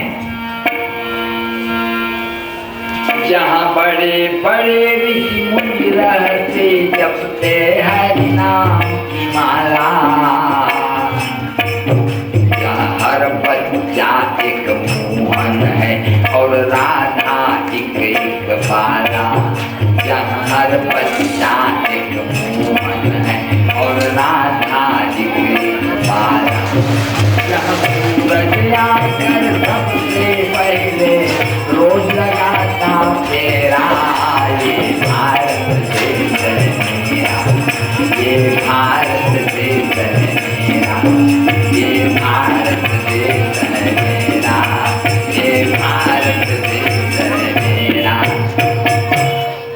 जहाँ बड़े बड़े ऋषि मुनि रहते जपते हरि नाम की माला। जहाँ हर बच्चा एक मोहन है और राधा एक एक बाला। जहाँ हर बच्चा एक मोहन है और राधा एक एक बाला। जहाँ सूरज आकर सबसे पहले रोज लगाता फेरा। ये भारत देश है मेरा, ये भारत देश है मेरा, ये भारत देश है मेरा, ये भारत देश है मेरा।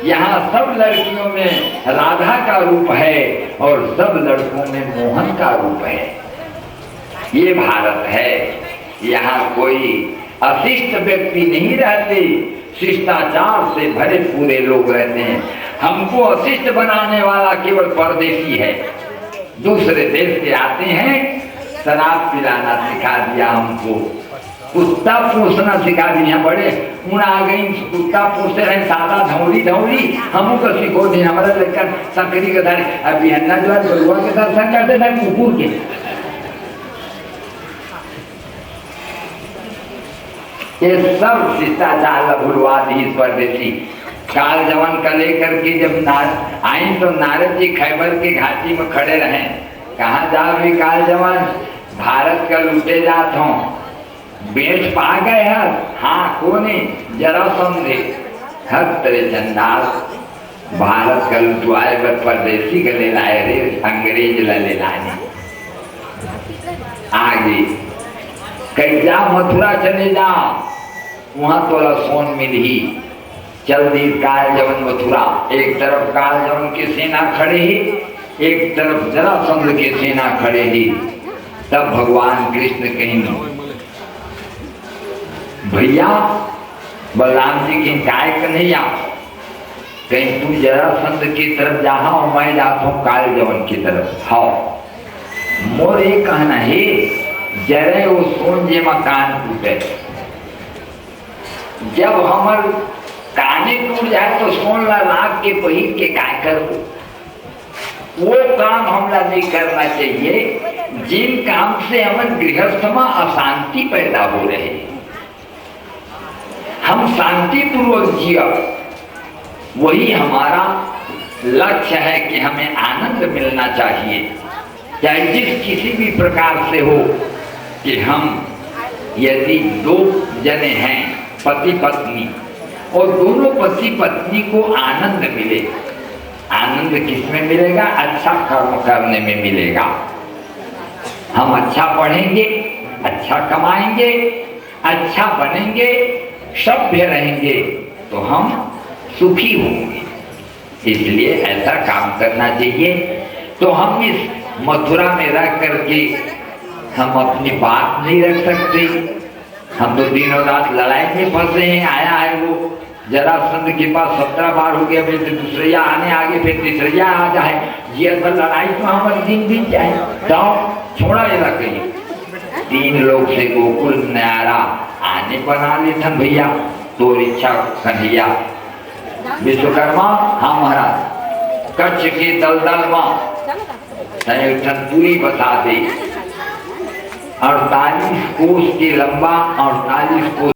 यहाँ सब लड़कियों में राधा का रूप है और सब लड़कों में मोहन का रूप है। ये भारत है। यहाँ कोई अशिष्ट व्यक्ति नहीं रहते, शिष्टाचार से भरे पूरे लोग रहते हैं। हमको अशिष्ट बनाने वाला केवल परदेशी है। दूसरे देश के आते हैं, शराब पिलाना सिखा दिया हमको, कुत्ता पोसना सिखा दिया बड़े उन आ गई कुत्ता पोसते रहे सादा धौड़ी धौड़ी हमू को सिखो दी हमारा लड़का सकरी के धरे अभी अन्ना जो है बलुआ के दर्शन करते थे कुकुर के। ये सब शिष्टाचार भुलवा दी परदेसी। काल जवन का लेकर के जब आई तो नारद जी खैबर के घाटी में खड़े रहे। कहाँ जा भी काल जवन भारत का लूटे जात हो बेच पा गए है। हाँ कोने जरा समझे हर तरह चंडाल भारत का लुटवाए पर परदेसी का ले लाए रे अंग्रेज ले लाने आगे कहीं जा मथुरा चले जा वहां तोला सोन मिल ही चल दी काल जवन मथुरा। एक तरफ काल जवन की सेना खड़े ही एक तरफ जरासंध की सेना खड़े ही। तब भगवान कृष्ण कहीं भैया बलराम जी की काय कन्हैया कहीं तू जरासंध की तरफ जा और मैं जाता हूँ काल जवन की तरफ। हाँ मोर ये कहना है जरे वो सोन जे मकान टूटे जब हमर काने टूट जाए तो सोन ला लाग के पहिर के काय करो। वो काम हमला नहीं करना चाहिए जिन काम से हमें गृहस्थ में अशांति पैदा हो रहे। हम शांति पूर्वक जिया वही हमारा लक्ष्य है कि हमें आनंद मिलना चाहिए चाहे जिस किसी भी प्रकार से हो। कि हम यदि दो जने हैं पति पत्नी और दोनों पति पत्नी को आनंद मिले। आनंद किसमें मिलेगा? अच्छा कर्म करने में मिलेगा। हम अच्छा पढ़ेंगे अच्छा कमाएंगे अच्छा बनेंगे सभ्य रहेंगे तो हम सुखी होंगे। इसलिए ऐसा काम करना चाहिए। तो हम इस मथुरा में रह करके हम अपनी बात नहीं रख सकते। हम तो दिनों रात लड़ाई में फंसे हैं। आया है वो जरासंध के पास 17 बार हो गया फिर दूसरिया आने आगे फिर तीसरिया आ जाए ये पर लड़ाई तो हमारे दिन बीत जाए तो छोड़ा जरा कहीं। 3 लोग से गोकुल न्यारा आने बना लेते भैया तो इच्छा कन्हैया विश्वकर्मा। हाँ महाराज कच्छ के दलदल में पूरी बता दे 48 कोस के लंबा 48 कोस